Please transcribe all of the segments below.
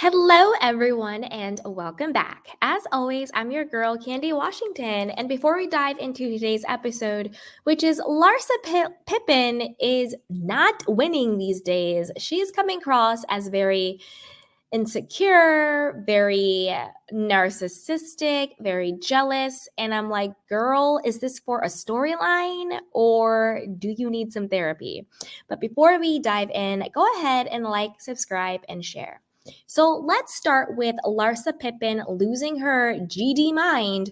Hello, everyone, and welcome back. As always, I'm your girl, Candy Washington. And before we dive into today's episode, which is Larsa Pippen is not winning these days, she's coming across as very insecure, very narcissistic, very jealous. And I'm like, girl, is this for a storyline or do you need some therapy? But before we dive in, go ahead and like, subscribe, and share. So let's start with Larsa Pippen losing her GD mind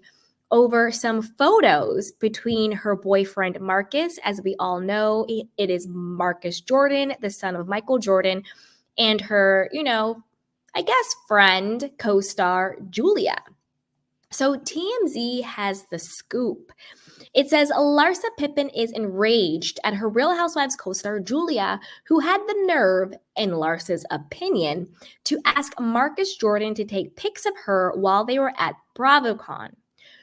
over some photos between her boyfriend Marcus. As we all know, it is Marcus Jordan, the son of Michael Jordan, and her, I guess, friend, co star Julia. So TMZ has the scoop. It says Larsa Pippen is enraged at her Real Housewives co-star Julia, who had the nerve, in Larsa's opinion, to ask Marcus Jordan to take pics of her while they were at BravoCon.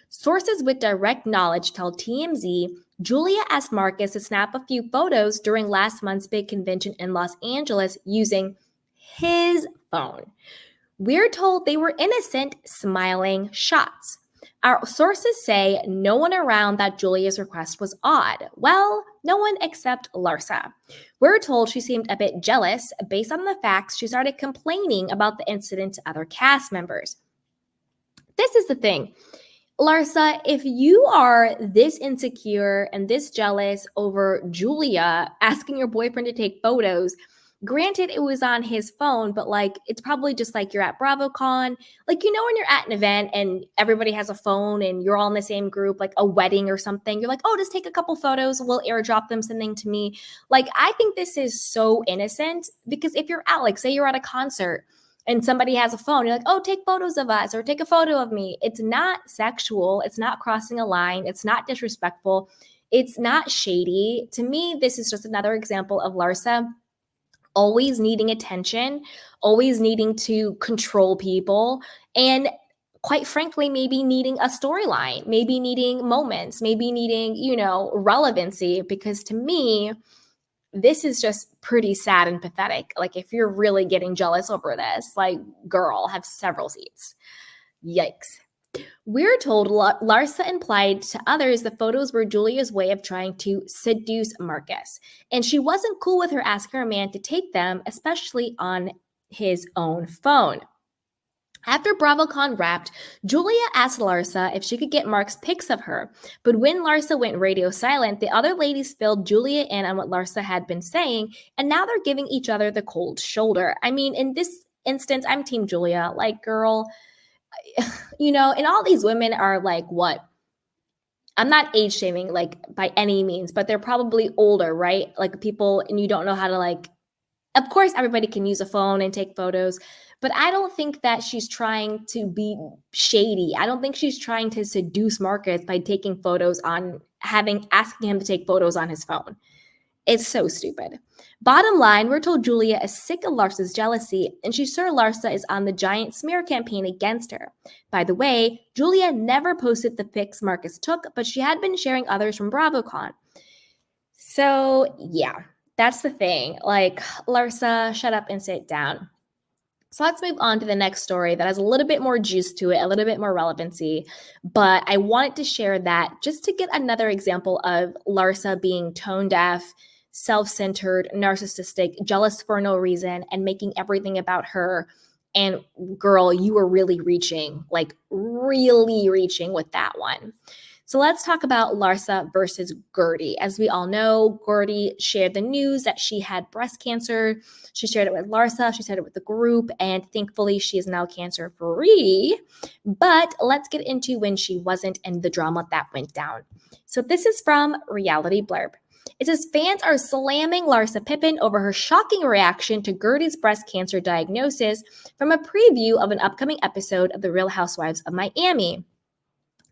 Sources with direct knowledge tell TMZ Julia asked Marcus to snap a few photos during last month's big convention in Los Angeles using his phone. We're told they were innocent, smiling shots. Our sources say no one around that Julia's request was odd. Well, no one except Larsa. We're told she seemed a bit jealous based on the facts she started complaining about the incident to other cast members. This is the thing. Larsa, if you are this insecure and this jealous over Julia asking your boyfriend to take photos, granted, it was on his phone, but it's probably just like you're at BravoCon. When you're at an event and everybody has a phone and you're all in the same group, like a wedding or something, you're like, oh, just take a couple photos. We'll airdrop them something to me. I think this is so innocent because if you're out, say you're at a concert and somebody has a phone, you're like, oh, take photos of us or take a photo of me. It's not sexual. It's not crossing a line. It's not disrespectful. It's not shady. To me, this is just another example of Larsa always needing attention, always needing to control people, and quite frankly, maybe needing a storyline, maybe needing moments, maybe needing, relevancy, because to me, this is just pretty sad and pathetic. If you're really getting jealous over this, girl, have several seats. Yikes. We're told Larsa implied to others the photos were Julia's way of trying to seduce Marcus, and she wasn't cool with her asking her man to take them, especially on his own phone. After BravoCon wrapped, Julia asked Larsa if she could get Mark's pics of her, but when Larsa went radio silent, the other ladies filled Julia in on what Larsa had been saying, and now they're giving each other the cold shoulder. I mean, in this instance, I'm Team Julia. Girl, and all these women are what? I'm not age shaming by any means, but they're probably older, right? People, and you don't know how to of course everybody can use a phone and take photos, but I don't think that she's trying to be shady. I don't think she's trying to seduce Marcus by taking photos asking him to take photos on his phone. It's so stupid. Bottom line, we're told Julia is sick of Larsa's jealousy, and she's sure Larsa is on the giant smear campaign against her. By the way, Julia never posted the pics Marcus took, but she had been sharing others from BravoCon. So, yeah, that's the thing. Larsa, shut up and sit down. So let's move on to the next story that has a little bit more juice to it, a little bit more relevancy. But I wanted to share that just to get another example of Larsa being tone deaf, self-centered, narcissistic, jealous for no reason, and making everything about her. And girl, you were really reaching with that one. So let's talk about Larsa versus Gertie. As we all know, Gertie shared the news that she had breast cancer. She shared it with Larsa. She shared it with the group. And thankfully, she is now cancer-free. But let's get into when she wasn't and the drama that went down. So this is from Reality Blurb. It says fans are slamming Larsa Pippen over her shocking reaction to Gertie's breast cancer diagnosis from a preview of an upcoming episode of The Real Housewives of Miami.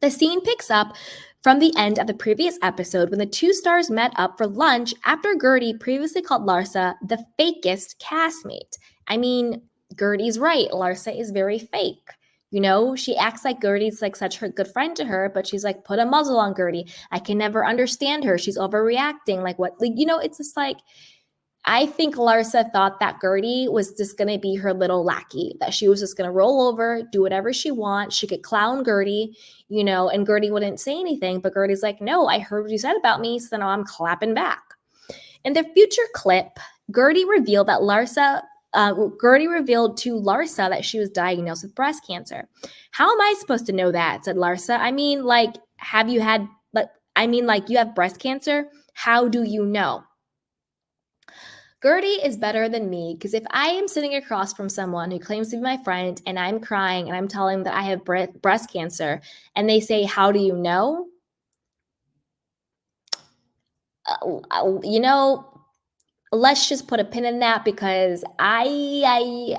The scene picks up from the end of the previous episode when the two stars met up for lunch after Gertie previously called Larsa the fakest castmate. I mean, Gertie's right. Larsa is very fake. She acts like Gertie's such a good friend to her, but she's put a muzzle on Gertie. I can never understand her. She's overreacting. What? It's just I think Larsa thought that Gertie was just going to be her little lackey, that she was just going to roll over, do whatever she wants. She could clown Gertie, and Gertie wouldn't say anything. But Gertie's like, no, I heard what you said about me, so now I'm clapping back. In the future clip, Gertie revealed to Larsa that she was diagnosed with breast cancer. How am I supposed to know that? Said Larsa. I mean, you have breast cancer? How do you know? Gertie is better than me because if I am sitting across from someone who claims to be my friend and I'm crying and I'm telling them that I have breast cancer and they say, how do you know? Let's just put a pin in that because I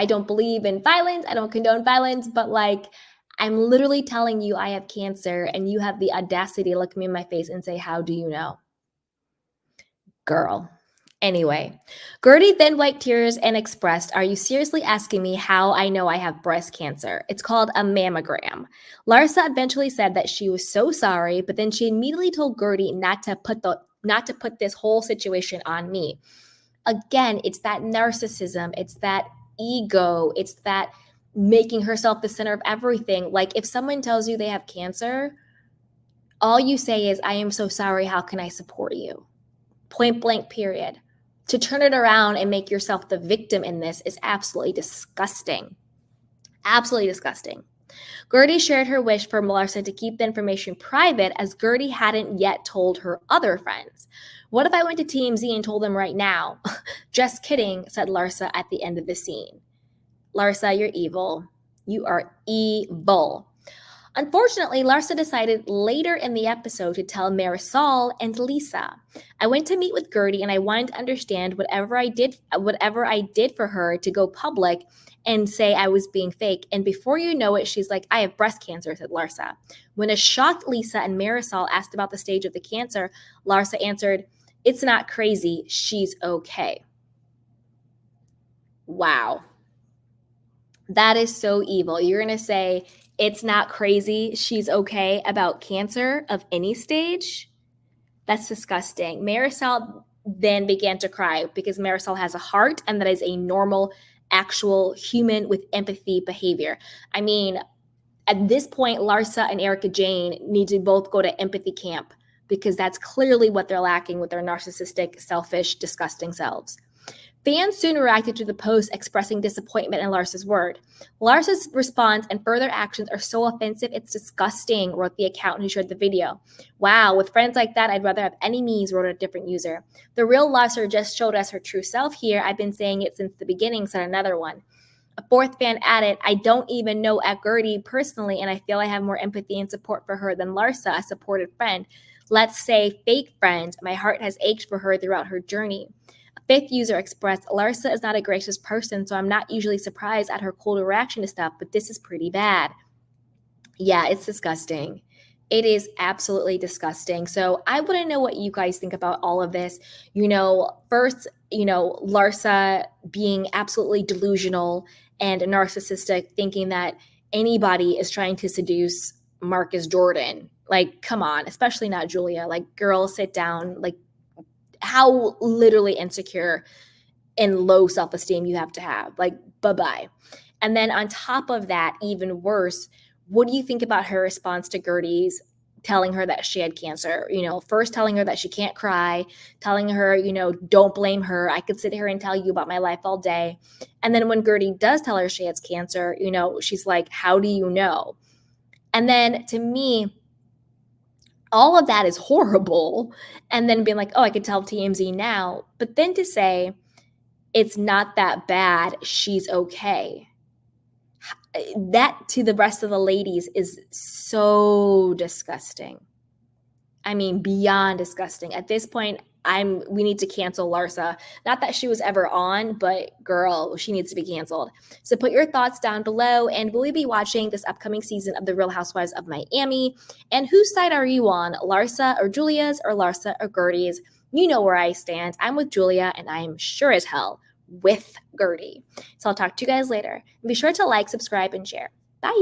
don't believe in violence. I don't condone violence, but I'm literally telling you I have cancer and you have the audacity to look me in my face and say, how do you know? Girl. Anyway, Gertie then wiped tears and expressed, are you seriously asking me how I know I have breast cancer? It's called a mammogram. Larsa eventually said that she was so sorry, but then she immediately told Gertie not to put this whole situation on me. Again, it's that narcissism, it's that ego, it's that making herself the center of everything. Like if someone tells you they have cancer, all you say is, I am so sorry, how can I support you? Point blank, period. To turn it around and make yourself the victim in this is absolutely disgusting. Absolutely disgusting. Gertie shared her wish for Larsa to keep the information private as Gertie hadn't yet told her other friends. What if I went to TMZ and told them right now? Just kidding, said Larsa at the end of the scene. Larsa, you're evil. You are evil. Unfortunately, Larsa decided later in the episode to tell Marisol and Lisa. I went to meet with Gertie and I wanted to understand whatever I did for her to go public and say I was being fake. And before you know it, she's like, I have breast cancer, said Larsa. When a shocked Lisa and Marisol asked about the stage of the cancer, Larsa answered, it's not crazy, she's okay. Wow. That is so evil. You're going to say, it's not crazy, she's okay about cancer of any stage? That's disgusting. Marisol then began to cry because Marisol has a heart and that is a normal, actual human with empathy behavior. I mean, at this point, Larsa and Erica Jane need to both go to empathy camp because that's clearly what they're lacking with their narcissistic, selfish, disgusting selves. Fans soon reacted to the post expressing disappointment in Larsa's word. Larsa's response and further actions are so offensive, it's disgusting, wrote the account who shared the video. Wow, with friends like that, I'd rather have enemies, wrote a different user. The real Larsa just showed us her true self here. I've been saying it since the beginning, said another one. A fourth fan added, I don't even know Gertie personally, and I feel I have more empathy and support for her than Larsa, a supported friend. Let's say fake friend. My heart has ached for her throughout her journey. Fifth user expressed, Larsa is not a gracious person, so I'm not usually surprised at her cold reaction to stuff, but this is pretty bad. Yeah, it's disgusting. It is absolutely disgusting. So I want to know what you guys think about all of this. First, Larsa being absolutely delusional and narcissistic, thinking that anybody is trying to seduce Marcus Jordan. Like, come on, especially not Julia. Like, girl, sit down. Like, how literally insecure and low self-esteem you have to have. Like, bye-bye. And then on top of that, even worse, what do you think about her response to Gertie's telling her that she had cancer? First telling her that she can't cry, telling her, don't blame her. I could sit here and tell you about my life all day. And then when Gertie does tell her she has cancer, she's like, how do you know? And then to me, all of that is horrible. And then being like, oh, I could tell TMZ now. But then to say, it's not that bad, she's okay. That to the rest of the ladies is so disgusting. I mean, beyond disgusting. At this point, we need to cancel Larsa. Not that she was ever on, but girl, she needs to be canceled. So put your thoughts down below, and will you be watching this upcoming season of The Real Housewives of Miami? And whose side are you on? Larsa or Julia's, or Larsa or Gertie's? You know where I stand. I'm with Julia, and I'm sure as hell with Gertie. So I'll talk to you guys later. And be sure to like, subscribe, and share.